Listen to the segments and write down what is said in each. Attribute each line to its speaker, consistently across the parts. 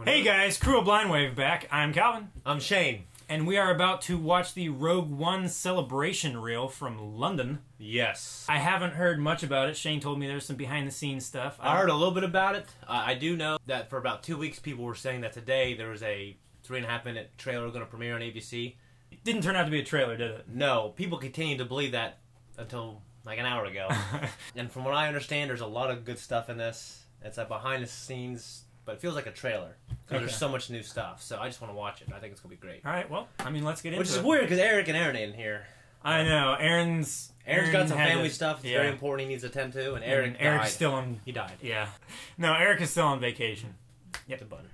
Speaker 1: Hey guys, Crew of Blindwave back. I'm Calvin.
Speaker 2: I'm Shane.
Speaker 1: And we are about to watch the Rogue One celebration reel from London.
Speaker 2: Yes.
Speaker 1: I haven't heard much about it. Shane told me there's some behind-the-scenes stuff.
Speaker 2: I heard a little bit about it. I do know that for about 2 weeks people were saying that today there was a 3.5-minute trailer going to premiere on ABC.
Speaker 1: It didn't turn out to be a trailer, did it?
Speaker 2: No. People continue to believe that until like an hour ago. And from what I understand, there's a lot of good stuff in this. It's a behind-the-scenes, but it feels like a trailer. Because there's so much new stuff. So I just want to watch it. I think it's going to be great.
Speaker 1: All right, well, I mean, let's get into it.
Speaker 2: Which is weird because Eric and Aaron ain't here.
Speaker 1: I know. Aaron's
Speaker 2: got some family stuff that's very important he needs to attend to. And
Speaker 1: Eric's still on...
Speaker 2: He died.
Speaker 1: Yeah. No, Eric is still on vacation.
Speaker 2: Hit the button.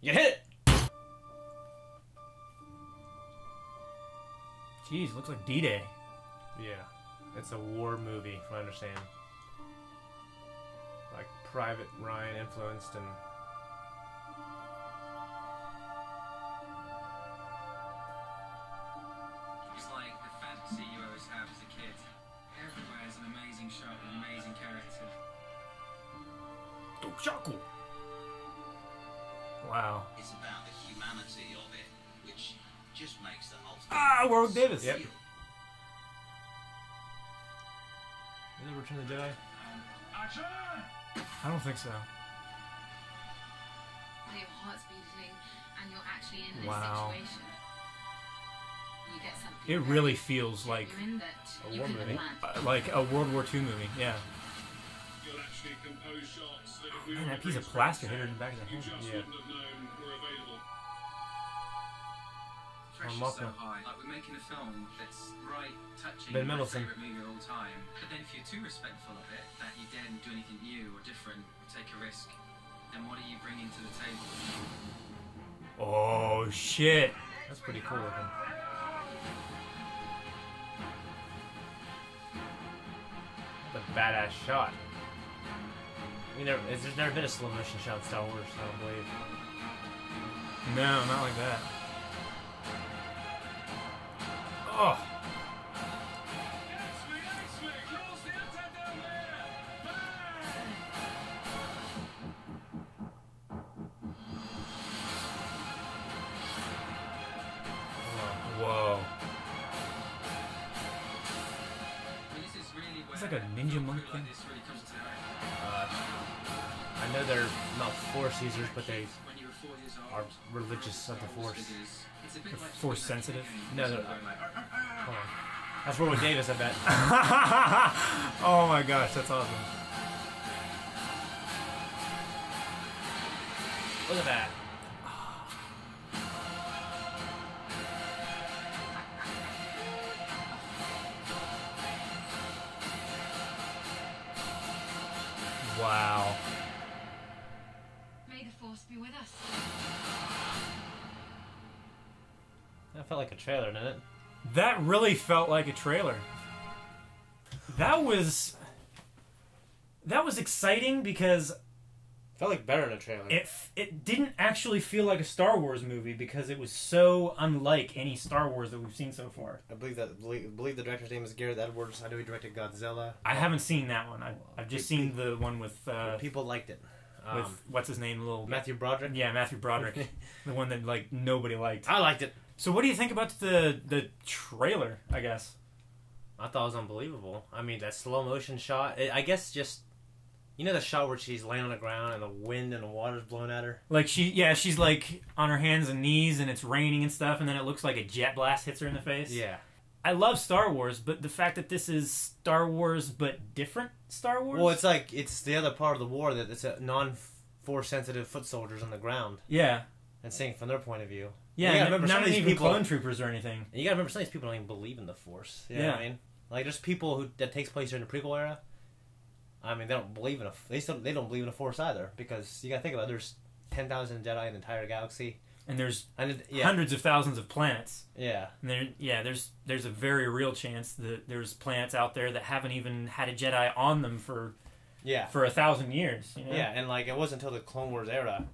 Speaker 2: You hit it!
Speaker 1: Jeez, looks like D-Day.
Speaker 2: Yeah. It's a war movie, from what I understand. Like, Private Ryan influenced and...
Speaker 3: It's like the fantasy you always have as a kid. Everywhere is an amazing shot with an amazing character.
Speaker 1: Toshaku. Wow.
Speaker 4: It's about the humanity of it, which just makes the whole thing.
Speaker 1: Ah, Warwick Davis.
Speaker 2: Yep. Is it Return of the Jedi?
Speaker 1: I don't think so.
Speaker 5: Where your heart's beating and you're actually in this
Speaker 1: Wow.
Speaker 5: situation. You get something
Speaker 1: It really feels like
Speaker 5: that
Speaker 2: a war movie.
Speaker 1: like a World War II movie, yeah.
Speaker 6: You'll actually compose shots that if we
Speaker 1: Man,
Speaker 6: were
Speaker 1: that piece of
Speaker 6: to
Speaker 1: plaster hit
Speaker 6: present,
Speaker 1: her in the back of the
Speaker 6: you
Speaker 1: head.
Speaker 6: just
Speaker 2: Yeah.
Speaker 6: wouldn't have known were available.
Speaker 3: Pressure
Speaker 2: welcome.
Speaker 3: so high. Like we're making a film that's right, touching,
Speaker 2: Ben
Speaker 3: my
Speaker 2: Mendelsohn.
Speaker 3: favourite movie of all time. But then if you're too respectful of it, that you daren't do anything new or different, or take a risk, then what are you bringing to the table?
Speaker 1: Oh shit!
Speaker 2: That's pretty cool looking. That's a badass shot. There's never been a slow motion shot in Star Wars, I don't believe.
Speaker 1: No, not like that. Oh, whoa!
Speaker 3: I mean, this is really where
Speaker 1: It's like a ninja monk
Speaker 3: I feel
Speaker 1: thing.
Speaker 3: like this really comes to life.
Speaker 2: I know they're not Force users, but they
Speaker 3: When you were 4 years old,
Speaker 2: are religious of the Force.
Speaker 3: it's a bit like
Speaker 1: Force sensitive.
Speaker 2: No,
Speaker 3: Sort
Speaker 2: no,
Speaker 3: of going like,
Speaker 2: hold on. That's Warwick Davis, I bet.
Speaker 1: Oh my gosh, that's awesome.
Speaker 2: Look at that.
Speaker 1: Wow.
Speaker 5: May the force be with us.
Speaker 2: That felt like a trailer, didn't it?
Speaker 1: That really felt like a trailer. That was exciting because
Speaker 2: Felt like better in a trailer.
Speaker 1: it didn't actually feel like a Star Wars movie because it was so unlike any Star Wars that we've seen so far.
Speaker 2: I believe the director's name is Gareth Edwards. I know he directed Godzilla.
Speaker 1: I haven't seen that one. I've just seen the one with
Speaker 2: People liked it.
Speaker 1: what's his name, little
Speaker 2: Matthew Broderick.
Speaker 1: yeah, Matthew Broderick, the one that like nobody liked.
Speaker 2: I liked it.
Speaker 1: So what do you think about the trailer? I guess.
Speaker 2: I thought it was unbelievable. I mean, that slow motion shot. I guess just, you know, the shot where she's laying on the ground and the wind and the water's blowing at her.
Speaker 1: Like she's like on her hands and knees and it's raining and stuff, and then it looks like a jet blast hits her in the face.
Speaker 2: Yeah.
Speaker 1: I love Star Wars, but the fact that this is Star Wars but different Star Wars.
Speaker 2: Well, it's like it's the other part of the war that it's a non-force sensitive foot soldiers on the ground
Speaker 1: yeah,
Speaker 2: and seeing from their point of view.
Speaker 1: yeah.
Speaker 2: You gotta remember, some
Speaker 1: not
Speaker 2: of these
Speaker 1: even
Speaker 2: people-
Speaker 1: clone troopers or anything.
Speaker 2: And you gotta remember, some of these people don't even believe in the Force. You know what I mean? Like, there's people that takes place during the prequel era. I mean, they don't believe in they don't believe in the Force either, because you gotta think about it, there's 10,000 Jedi in the entire galaxy,
Speaker 1: And there's
Speaker 2: and
Speaker 1: hundreds of thousands of planets.
Speaker 2: Yeah.
Speaker 1: And there's a very real chance that there's planets out there that haven't even had a Jedi on them for 1,000 years. You know?
Speaker 2: Yeah, and like it wasn't until the Clone Wars era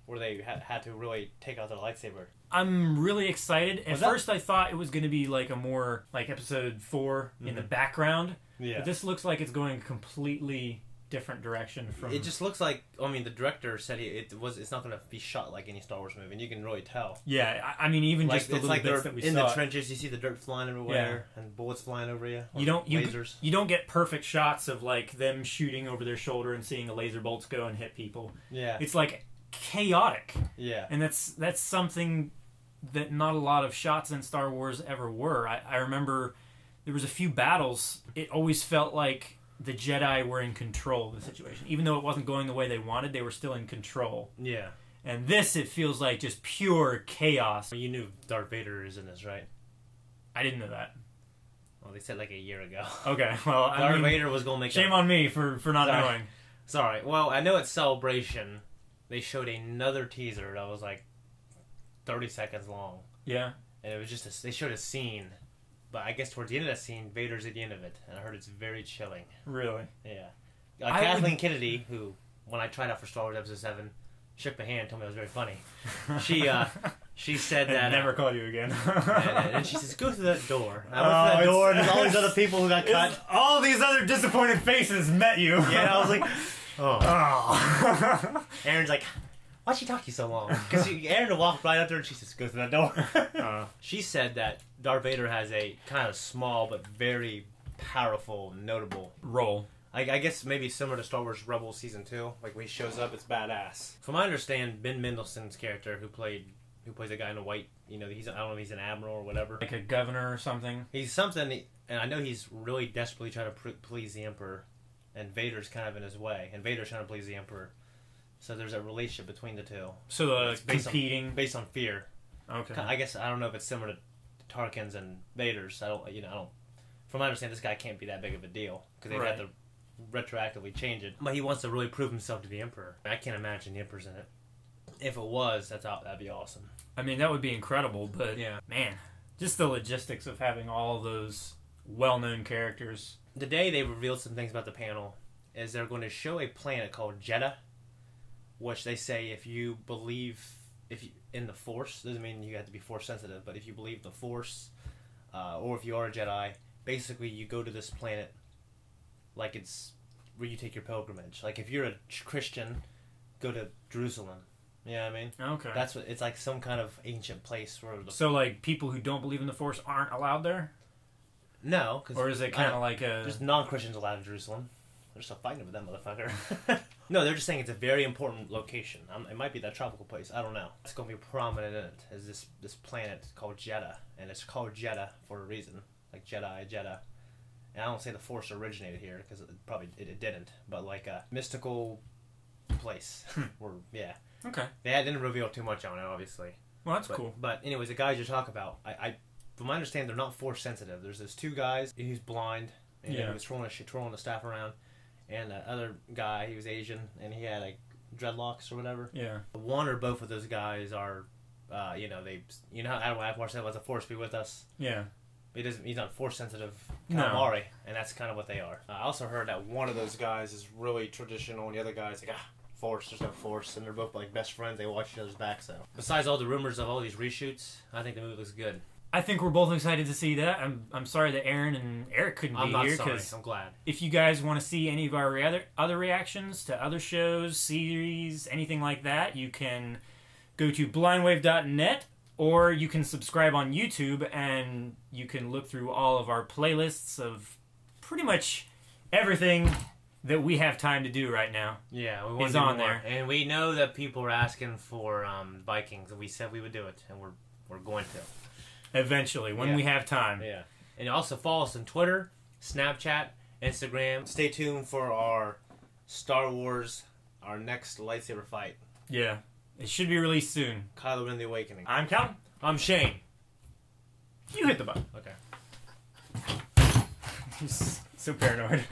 Speaker 2: where they had to really take out their lightsaber.
Speaker 1: I'm really excited. At
Speaker 2: Was that-
Speaker 1: first, I thought it was going to be like a more like Episode 4 in the background.
Speaker 2: Yeah.
Speaker 1: But this looks like it's going completely different direction from.
Speaker 2: It just looks like. I mean, the director said it's not going to be shot like any Star Wars movie, and you can really tell.
Speaker 1: Yeah, I mean, even
Speaker 2: like,
Speaker 1: just the little bits that we
Speaker 2: in
Speaker 1: saw.
Speaker 2: the trenches, you see the dirt flying everywhere and bullets flying over you. Lasers.
Speaker 1: You don't get perfect shots of like them shooting over their shoulder and seeing a laser bolts go and hit people.
Speaker 2: Yeah,
Speaker 1: it's like chaotic.
Speaker 2: Yeah,
Speaker 1: and that's something that not a lot of shots in Star Wars ever were. I remember there was a few battles. It always felt like the Jedi were in control of the situation, even though it wasn't going the way they wanted. They were still in control.
Speaker 2: Yeah.
Speaker 1: And this, it feels like just pure chaos.
Speaker 2: You knew Darth Vader is in this, right?
Speaker 1: I didn't know that.
Speaker 2: Well, they said like a year ago.
Speaker 1: Okay, well,
Speaker 2: Darth Vader was going to make.
Speaker 1: Shame on me for not knowing.
Speaker 2: Sorry. Well, I know at Celebration they showed another teaser that was like 30 seconds long.
Speaker 1: Yeah.
Speaker 2: And it was just they showed a scene, but I guess towards the end of that scene, Vader's at the end of it, and I heard it's very chilling.
Speaker 1: Really?
Speaker 2: Yeah. Kathleen Kennedy, who when I tried out for Star Wars Episode 7. Shook my hand and told me it was very funny. She said that...
Speaker 1: never call you again.
Speaker 2: and she says, go through that door. And I went through that door and there's all these other people who got cut.
Speaker 1: All these other disappointed faces met you.
Speaker 2: Yeah, I was like... Oh. Aaron's like, why'd she talk to you so long? Because Aaron walked right up there and she says, go through that door. She said that Darth Vader has a kind of small but very powerful, notable...
Speaker 1: role.
Speaker 2: I guess maybe similar to Star Wars Rebels Season 2. Like, when he shows up, it's badass. From what I understand, Ben Mendelsohn's character, who plays a guy in a white, I don't know if he's an admiral or whatever.
Speaker 1: Like a governor or something? He's
Speaker 2: something, and I know he's really desperately trying to please the Emperor, and Vader's kind of in his way, and Vader's trying to please the Emperor. So there's a relationship between the two.
Speaker 1: So it's competing?
Speaker 2: Based on fear.
Speaker 1: Okay.
Speaker 2: I guess, I don't know if it's similar to Tarkin's and Vader's. I don't. From what I understand, this guy can't be that big of a deal, because they've had to retroactively change it, but he wants to really prove himself to the Emperor. I can't imagine the Emperor's in it. If it was, that'd be awesome.
Speaker 1: I mean, that would be incredible, but man, just the logistics of having all those well-known characters.
Speaker 2: Today they revealed some things about the panel. Is they're going to show a planet called Jedha, which they say if you believe in the Force, doesn't mean you have to be Force sensitive, but if you believe the Force, or if you are a Jedi, basically you go to this planet. Like it's where you take your pilgrimage. Like if you're a Christian, go to Jerusalem. You know what I mean?
Speaker 1: Okay.
Speaker 2: That's what it's like. Some kind of ancient place where.
Speaker 1: So like people who don't believe in the Force aren't allowed there?
Speaker 2: No,
Speaker 1: or is it kind of like a?
Speaker 2: There's non-Christians allowed in Jerusalem. They're still fighting with that motherfucker. No, they're just saying it's a very important location. It might be that tropical place. I don't know. It's going to be prominent in it. Is this planet called Jedha, and it's called Jedha for a reason. Like Jedha. And I don't say the Force originated here, because it didn't, but like a mystical place.
Speaker 1: Okay.
Speaker 2: They didn't reveal too much on it, obviously.
Speaker 1: Well, that's cool.
Speaker 2: But anyways, the guys you talk about, from my understanding, they're not Force sensitive. There's those two guys, he's blind, and he was twirling the staff around, and the other guy, he was Asian, and he had like dreadlocks or whatever.
Speaker 1: Yeah.
Speaker 2: One or both of those guys are, how Adam Warlock said, "Let the Force be with us."
Speaker 1: Yeah.
Speaker 2: He's not Force sensitive calamari, and that's kind of what they are. I also heard that one of those guys is really traditional, and the other guy's like, Force, there's no Force, and they're both like best friends. They watch each other's back. So, besides all the rumors of all these reshoots, I think the movie looks good.
Speaker 1: I think we're both excited to see that. I'm sorry that Aaron and Eric couldn't be here.
Speaker 2: I'm glad.
Speaker 1: If you guys want to see any of our other reactions to other shows, series, anything like that, you can go to blindwave.net. Or you can subscribe on YouTube, and you can look through all of our playlists of pretty much everything that we have time to do right now.
Speaker 2: Yeah, we want
Speaker 1: is
Speaker 2: to do
Speaker 1: on
Speaker 2: more.
Speaker 1: there.
Speaker 2: And we know that people are asking for Vikings, and we said we would do it, and we're going to.
Speaker 1: Eventually, when we have time.
Speaker 2: Yeah. And also follow us on Twitter, Snapchat, Instagram. Stay tuned for our Star Wars, our next lightsaber fight.
Speaker 1: Yeah. It should be released soon.
Speaker 2: Kylo Ren: The Awakening.
Speaker 1: I'm Calvin.
Speaker 2: I'm Shane.
Speaker 1: You hit the button.
Speaker 2: Okay.
Speaker 1: He's so paranoid.